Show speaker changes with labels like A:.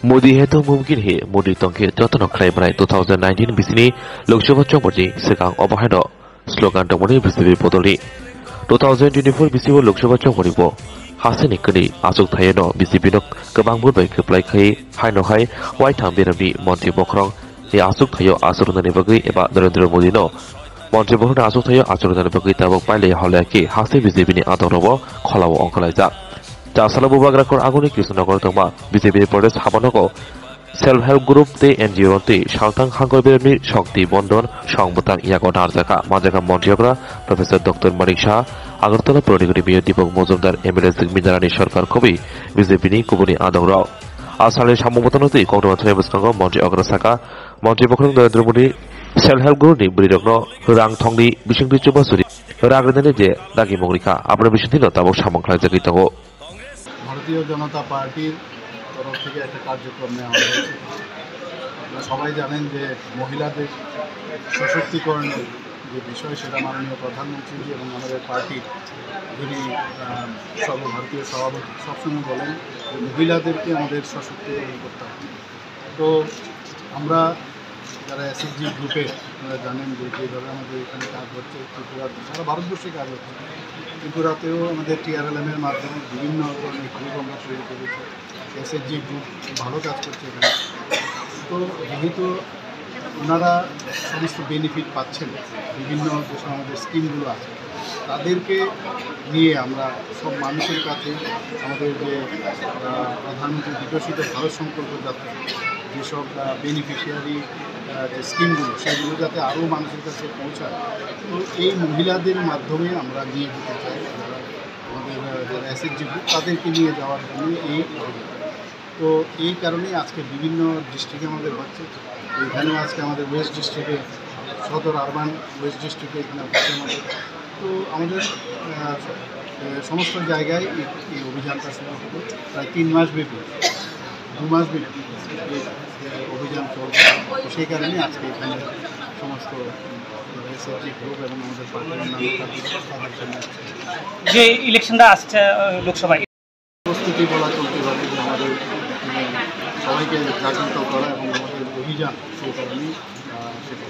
A: मोदी है तो मुमकिन है मोदी तंखे जतन खालामनाय 2019 बिसिनि लोकसभा चंगनि सिगां अबहायद स्लोगान दंमोन बिजेपि बदलनि 2024 बिसिबो लोकसभा चंगनिबो हासिनि कनि आसुक थायनो बिजेपिनो गोबांबो बैखोप्लायखाय हायनोहाय वाइट हाम बेरामनि मन्त्रि बख्रं ए आसुक थायो आसुरनानि बगै एबा नरेंद्र मोदीनो मन्त्रि बख्रं आसुक थायो आसुरनानि बगै ताबक पाइले हलायाखि हासि बिजेपिनि आदरबो खलाव अंखलायजा Jasala Bubagrakor Aguni Kisnagor Toma, BJP Protest Habanogo, Self Help Group, the NGO, Shaltang Hangobirni, Shokti Bondon, Shongbutan Yago Narzaka, Majaka Montiogra, Professor Dr. Manik Shah, Agartala Prodigy Dipok Mozumdar, Emirates Midarani Sharkar Kobi, BJP Kubuni Adoro. Asale Shamotanoti, Koto Trebuskango, Monti Ograsaka, Monti Bokung, the Drumudi, Self Help Group, Bridogno, Rang Tongi, Bishing Chubasuri, Ragane, Dagi Morika, Abrabishino, Tabo Shamakla Zakitago.
B: ভারতীয় জনতা পার্টির তরফ থেকে একটা কার্যক্রম নেওয়া হয়েছে। আপনারা সবাই জানেন যে মহিলাদের সশক্তিকরণের যে বিষয় সেটা মাননীয় প্রধানমন্ত্রী এবং আমাদের পার্টির যিনি সর্বভারতীয় সভাপতি সবসময় বলেন যে মহিলাদেরকে আমাদের সশক্তিকরণ করতে হবে। তো আমরা যারা এসএসজি গ্রুপে আপনারা জানেন যে যেভাবে আমাদের এখানে কাজ হচ্ছে ত্রিপুরাতে সারা ভারতবর্ষে কাজ হচ্ছে, ত্রিপুরাতেও আমাদের টিআরএলএমের মাধ্যমে বিভিন্ন ধরনের গ্রুপ আমরা তৈরি করেছি। এসএসজি গ্রুপ ভালো কাজ করছে এখানে। তো যেহেতু ওনারা সমস্ত বেনিফিট পাচ্ছেন বিভিন্ন যেসব আমাদের স্কিমগুলো আছে তাদেরকে নিয়ে আমরা সব মানুষের কাছে আমাদের যে প্রধানমন্ত্রী বিকশিত ভারত সংকল্প যাত্রা যেসব বেনিফিশিয়ারি যে স্কিমগুলো সেগুলো যাতে আরও মানুষের কাছে পৌঁছায়, তো এই মহিলাদের মাধ্যমে আমরা নিয়ে যেতে চাই। যারা আমাদের যারা এসএসজি গ্রুপ তাদেরকে নিয়ে যাওয়ার জন্য এই তো এই কারণেই আজকে বিভিন্ন ডিস্ট্রিক্টে আমাদের হচ্ছে। এখানেও আজকে আমাদের ওয়েস্ট ডিস্ট্রিক্টে সদর আরবান ওয়েস্ট ডিস্ট্রিক্টে এখানে হচ্ছে আমাদের। তো আমাদের সমস্ত জায়গায় এই অভিযানটা শুরু হবে প্রায় 3 মাস ব্যাপী, 2 মাস ব্যাপী অভিযান চলছে। সেই কারণে আজকে এখানে সমস্ত এসএসজি গ্রুপ এবং আমাদের পার্টির অন্যান্য
C: যে ইলেকশনটা আসছে লোকসভায়
B: প্রস্তুতি বলা চলতে পারে যে আমাদের সবাইকে জাগরিত করা এবং আমাদের অভিযান সেই কারণেই সেটা